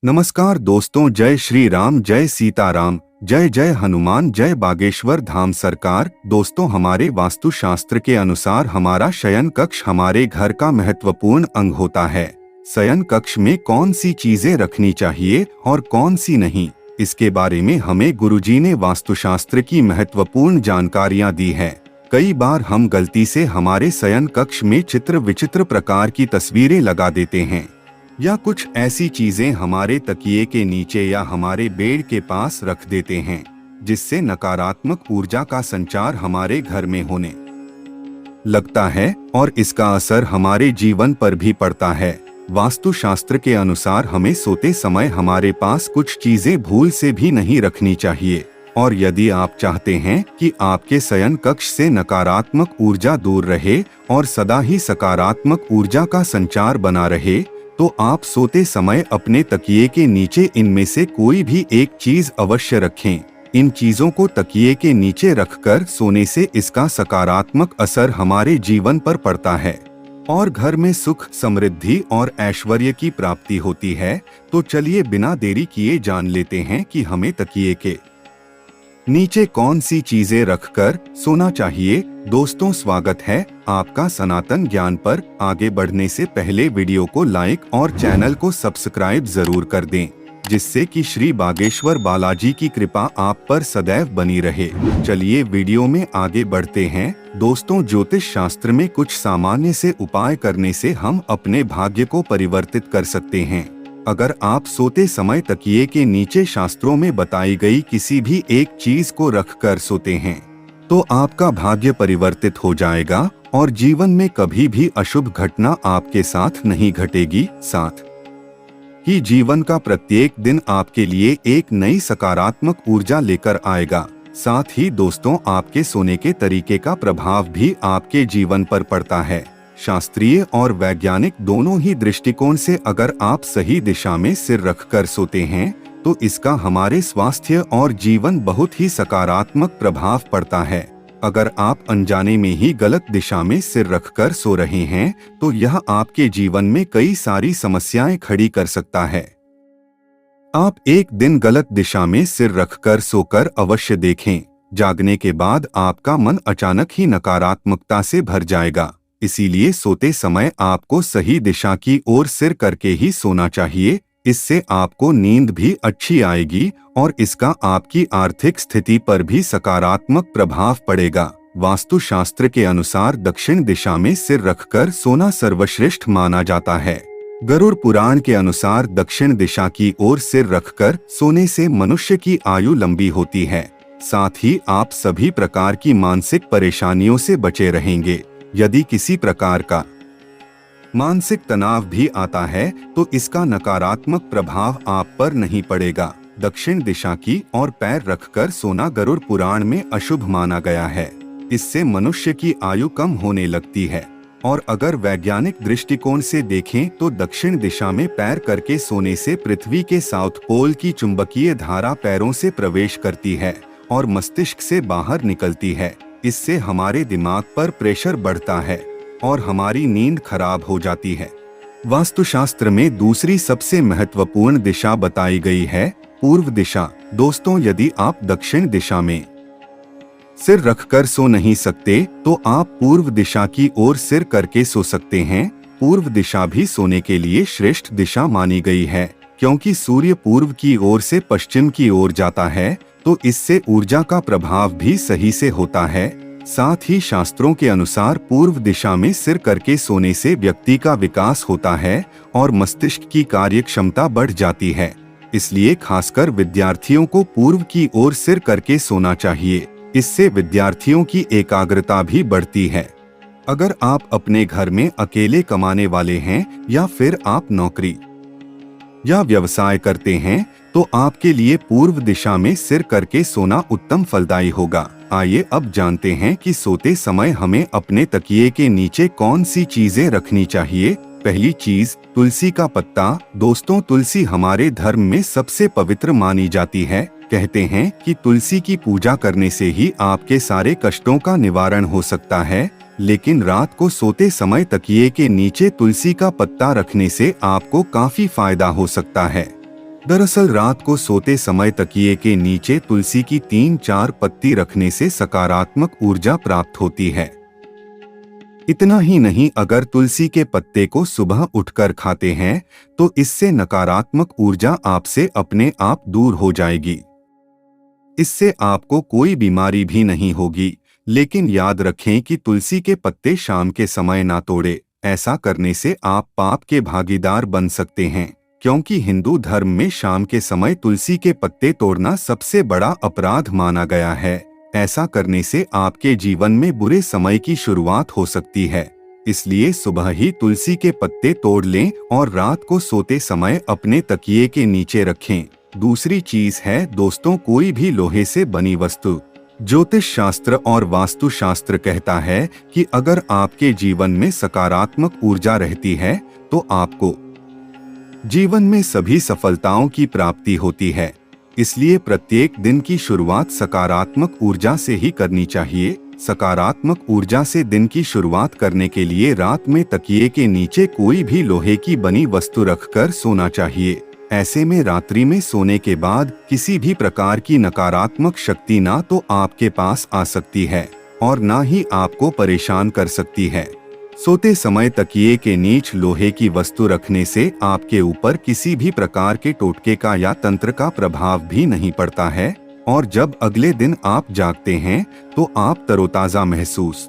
नमस्कार दोस्तों, जय श्री राम, जय सीताराम, जय जय हनुमान, जय बागेश्वर धाम सरकार। दोस्तों, हमारे वास्तुशास्त्र के अनुसार हमारा शयन कक्ष हमारे घर का महत्वपूर्ण अंग होता है। शयन कक्ष में कौन सी चीजें रखनी चाहिए और कौन सी नहीं, इसके बारे में हमें गुरुजी ने वास्तुशास्त्र की महत्वपूर्ण जानकारियां दी है। कई बार हम गलती से हमारे शयन कक्ष में चित्र विचित्र प्रकार की तस्वीरें लगा देते हैं या कुछ ऐसी चीजें हमारे तकिए के नीचे या हमारे बेड के पास रख देते हैं, जिससे नकारात्मक ऊर्जा का संचार हमारे घर में होने लगता है और इसका असर हमारे जीवन पर भी पड़ता है। वास्तुशास्त्र के अनुसार हमें सोते समय हमारे पास कुछ चीजें भूल से भी नहीं रखनी चाहिए, और यदि आप चाहते हैं कि आपके शयन कक्ष से नकारात्मक ऊर्जा दूर रहे और सदा ही सकारात्मक ऊर्जा का संचार बना रहे, तो आप सोते समय अपने तकिए के नीचे इनमें से कोई भी एक चीज अवश्य रखें। इन चीजों को तकिए के नीचे रखकर सोने से इसका सकारात्मक असर हमारे जीवन पर पड़ता है और घर में सुख, समृद्धि और ऐश्वर्य की प्राप्ति होती है। तो चलिए बिना देरी किए जान लेते हैं कि हमें तकिए के नीचे कौन सी चीजें रखकर सोना चाहिए। दोस्तों, स्वागत है आपका सनातन ज्ञान पर। आगे बढ़ने से पहले वीडियो को लाइक और चैनल को सब्सक्राइब जरूर कर दें, जिससे कि श्री बागेश्वर बालाजी की कृपा आप पर सदैव बनी रहे। चलिए वीडियो में आगे बढ़ते हैं। दोस्तों, ज्योतिष शास्त्र में कुछ सामान्य से उपाय करने से हम अपने भाग्य को परिवर्तित कर सकते हैं। अगर आप सोते समय तकिए के नीचे शास्त्रों में बताई गई किसी भी एक चीज को रखकर सोते हैं, तो आपका भाग्य परिवर्तित हो जाएगा और जीवन में कभी भी अशुभ घटना आपके साथ नहीं घटेगी। साथ ही जीवन का प्रत्येक दिन आपके लिए एक नई सकारात्मक ऊर्जा लेकर आएगा। साथ ही दोस्तों, आपके सोने के तरीके का प्रभाव भी आपके जीवन पर पड़ता है। शास्त्रीय और वैज्ञानिक दोनों ही दृष्टिकोण से अगर आप सही दिशा में सिर रखकर सोते हैं, तो इसका हमारे स्वास्थ्य और जीवन बहुत ही सकारात्मक प्रभाव पड़ता है। अगर आप अनजाने में ही गलत दिशा में सिर रखकर सो रहे हैं, तो यह आपके जीवन में कई सारी समस्याएं खड़ी कर सकता है। आप एक दिन गलत दिशा में सिर रखकर सोकर अवश्य देखें। जागने के बाद आपका मन अचानक ही नकारात्मकता से भर जाएगा। इसीलिए सोते समय आपको सही दिशा की ओर सिर करके ही सोना चाहिए। इससे आपको नींद भी अच्छी आएगी और इसका आपकी आर्थिक स्थिति पर भी सकारात्मक प्रभाव पड़ेगा। वास्तुशास्त्र के अनुसार दक्षिण दिशा में सिर रखकर सोना सर्वश्रेष्ठ माना जाता है। गरुड़ पुराण के अनुसार दक्षिण दिशा की ओर सिर रखकर सोने से मनुष्य की आयु लंबी होती है। साथ ही आप सभी प्रकार की मानसिक परेशानियों से बचे रहेंगे। यदि किसी प्रकार का मानसिक तनाव भी आता है, तो इसका नकारात्मक प्रभाव आप पर नहीं पड़ेगा। दक्षिण दिशा की ओर पैर रखकर सोना गरुड़ पुराण में अशुभ माना गया है। इससे मनुष्य की आयु कम होने लगती है। और अगर वैज्ञानिक दृष्टिकोण से देखें, तो दक्षिण दिशा में पैर करके सोने से पृथ्वी के साउथ पोल की चुंबकीय धारा पैरों से प्रवेश करती है और मस्तिष्क से बाहर निकलती है। इससे हमारे दिमाग पर प्रेशर बढ़ता है और हमारी नींद खराब हो जाती है। वास्तुशास्त्र में दूसरी सबसे महत्वपूर्ण दिशा बताई गई है, पूर्व दिशा। दोस्तों, यदि आप दक्षिण दिशा में सिर रखकर सो नहीं सकते, तो आप पूर्व दिशा की ओर सिर करके सो सकते हैं। पूर्व दिशा भी सोने के लिए श्रेष्ठ दिशा मानी गई है, क्योंकि सूर्य पूर्व की ओर से पश्चिम की ओर जाता है, तो इससे ऊर्जा का प्रभाव भी सही से होता है। साथ ही शास्त्रों के अनुसार पूर्व दिशा में सिर करके सोने से व्यक्ति का विकास होता है और मस्तिष्क की कार्य क्षमता बढ़ जाती है। इसलिए खासकर विद्यार्थियों को पूर्व की ओर सिर करके सोना चाहिए। इससे विद्यार्थियों की एकाग्रता भी बढ़ती है। अगर आप अपने घर में अकेले कमाने वाले हैं या फिर आप नौकरी या व्यवसाय करते हैं, तो आपके लिए पूर्व दिशा में सिर करके सोना उत्तम फलदायी होगा। आइए अब जानते हैं कि सोते समय हमें अपने तकिए के नीचे कौन सी चीजें रखनी चाहिए। पहली चीज, तुलसी का पत्ता। दोस्तों, तुलसी हमारे धर्म में सबसे पवित्र मानी जाती है। कहते हैं कि तुलसी की पूजा करने से ही आपके सारे कष्टों का निवारण हो सकता है। लेकिन रात को सोते समय तकिए के नीचे तुलसी का पत्ता रखने से आपको काफी फायदा हो सकता है। दरअसल रात को सोते समय तकिए के नीचे तुलसी की 3-4 पत्ती रखने से सकारात्मक ऊर्जा प्राप्त होती है। इतना ही नहीं, अगर तुलसी के पत्ते को सुबह उठकर खाते हैं तो इससे नकारात्मक ऊर्जा आपसे अपने आप दूर हो जाएगी। इससे आपको कोई बीमारी भी नहीं होगी। लेकिन याद रखें कि तुलसी के पत्ते शाम के समय ना तोड़े। ऐसा करने से आप पाप के भागीदार बन सकते हैं, क्योंकि हिंदू धर्म में शाम के समय तुलसी के पत्ते तोड़ना सबसे बड़ा अपराध माना गया है। ऐसा करने से आपके जीवन में बुरे समय की शुरुआत हो सकती है। इसलिए सुबह ही तुलसी के पत्ते तोड़ लें और रात को सोते समय अपने तकिए के नीचे रखें। दूसरी चीज है दोस्तों, कोई भी लोहे से बनी वस्तु। ज्योतिष शास्त्र और वास्तु शास्त्र कहता है कि अगर आपके जीवन में सकारात्मक ऊर्जा रहती है तो आपको जीवन में सभी सफलताओं की प्राप्ति होती है। इसलिए प्रत्येक दिन की शुरुआत सकारात्मक ऊर्जा से ही करनी चाहिए। सकारात्मक ऊर्जा से दिन की शुरुआत करने के लिए रात में तकिए के नीचे कोई भी लोहे की बनी वस्तु रखकर सोना चाहिए। ऐसे में रात्रि में सोने के बाद किसी भी प्रकार की नकारात्मक शक्ति ना तो आपके पास आ सकती है और ना ही आपको परेशान कर सकती है। सोते समय तकिए के नीचे लोहे की वस्तु रखने से आपके ऊपर किसी भी प्रकार के टोटके का या तंत्र का प्रभाव भी नहीं पड़ता है और जब अगले दिन आप जागते हैं तो आप तरोताजा महसूस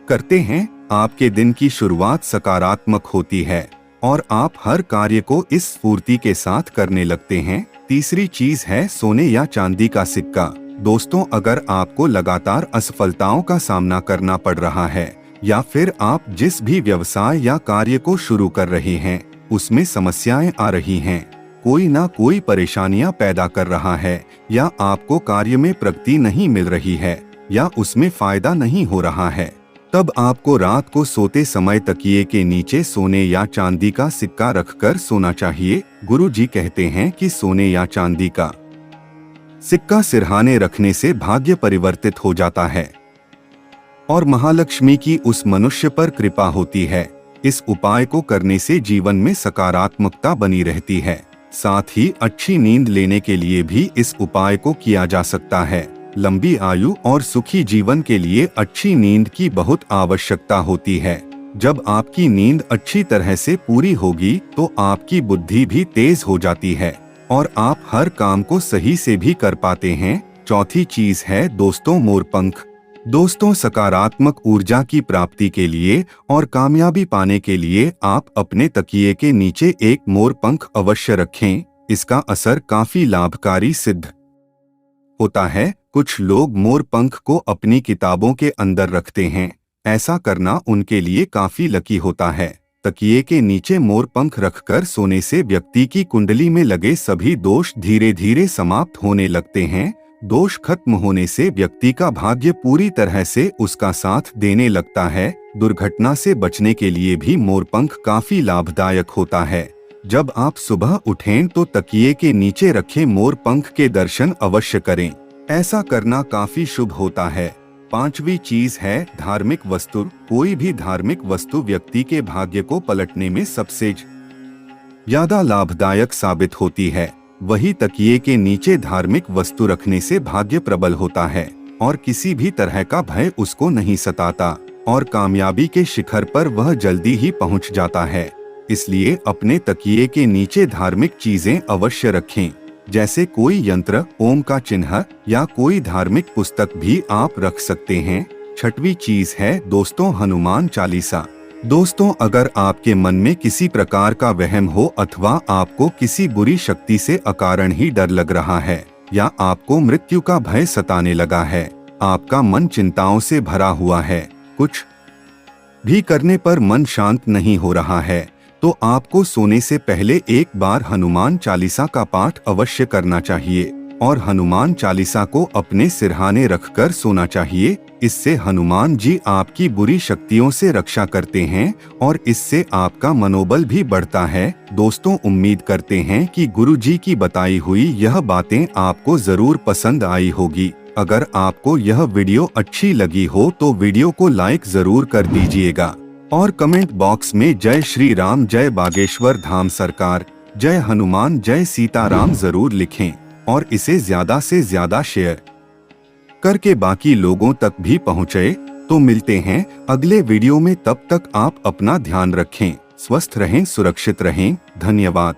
करते हैं। आपके दिन की शुरुआत सकारात्मक होती है और आप हर कार्य को इस स्फूर्ति के साथ करने लगते हैं। तीसरी चीज है सोने या चांदी का सिक्का। दोस्तों, अगर आपको लगातार असफलताओं का सामना करना पड़ रहा है या फिर आप जिस भी व्यवसाय या कार्य को शुरू कर रहे हैं उसमें समस्याएं आ रही हैं, कोई ना कोई परेशानियां पैदा कर रहा है या आपको कार्य में प्रगति नहीं मिल रही है या उसमें फायदा नहीं हो रहा है, तब आपको रात को सोते समय तकिए के नीचे सोने या चांदी का सिक्का रखकर सोना चाहिए। गुरु जी कहते हैं कि सोने या चांदी का सिक्का सिरहाने रखने से भाग्य परिवर्तित हो जाता है और महालक्ष्मी की उस मनुष्य पर कृपा होती है। इस उपाय को करने से जीवन में सकारात्मकता बनी रहती है। साथ ही अच्छी नींद लेने के लिए भी इस उपाय को किया जा सकता है। लंबी आयु और सुखी जीवन के लिए अच्छी नींद की बहुत आवश्यकता होती है। जब आपकी नींद अच्छी तरह से पूरी होगी तो आपकी बुद्धि भी तेज हो जाती है और आप हर काम को सही से भी कर पाते हैं। चौथी चीज है दोस्तों मोरपंख। दोस्तों, सकारात्मक ऊर्जा की प्राप्ति के लिए और कामयाबी पाने के लिए आप अपने तकिए के नीचे एक मोरपंख अवश्य रखें। इसका असर काफी लाभकारी सिद्ध होता है। कुछ लोग मोरपंख को अपनी किताबों के अंदर रखते हैं। ऐसा करना उनके लिए काफी लकी होता है। तकिए के नीचे मोरपंख रखकर सोने से व्यक्ति की कुंडली में लगे सभी दोष धीरे धीरे समाप्त होने लगते हैं। दोष खत्म होने से व्यक्ति का भाग्य पूरी तरह से उसका साथ देने लगता है। दुर्घटना से बचने के लिए भी मोरपंख काफी लाभदायक होता है। जब आप सुबह उठें तो तकिए के नीचे रखे मोरपंख के दर्शन अवश्य करें। ऐसा करना काफी शुभ होता है। पांचवी चीज है धार्मिक वस्तु। कोई भी धार्मिक वस्तु व्यक्ति के भाग्य को पलटने में सबसे ज्यादा लाभदायक साबित होती है। वही तकिए के नीचे धार्मिक वस्तु रखने से भाग्य प्रबल होता है और किसी भी तरह का भय उसको नहीं सताता और कामयाबी के शिखर पर वह जल्दी ही पहुंच जाता है। इसलिए अपने तकिए के नीचे धार्मिक चीजें अवश्य रखें, जैसे कोई यंत्र, ओम का चिन्ह या कोई धार्मिक पुस्तक भी आप रख सकते हैं। छठवीं चीज है दोस्तों हनुमान चालीसा। दोस्तों, अगर आपके मन में किसी प्रकार का वहम हो अथवा आपको किसी बुरी शक्ति से अकारण ही डर लग रहा है या आपको मृत्यु का भय सताने लगा है, आपका मन चिंताओं से भरा हुआ है, कुछ भी करने पर मन शांत नहीं हो रहा है, तो आपको सोने से पहले एक बार हनुमान चालीसा का पाठ अवश्य करना चाहिए और हनुमान चालीसा को अपने सिरहाने रखकर सोना चाहिए। इससे हनुमान जी आपकी बुरी शक्तियों से रक्षा करते हैं और इससे आपका मनोबल भी बढ़ता है। दोस्तों, उम्मीद करते हैं कि गुरु जी की बताई हुई यह बातें आपको जरूर पसंद आई होगी। अगर आपको यह वीडियो अच्छी लगी हो तो वीडियो को लाइक जरूर कर दीजिएगा और कमेंट बॉक्स में जय श्री राम, जय बागेश्वर धाम सरकार, जय हनुमान जय सीताराम जरूर लिखें और इसे ज्यादा से ज्यादा शेयर करके बाकी लोगों तक भी पहुंचे। तो मिलते हैं अगले वीडियो में, तब तक आप अपना ध्यान रखें, स्वस्थ रहें, सुरक्षित रहें। धन्यवाद।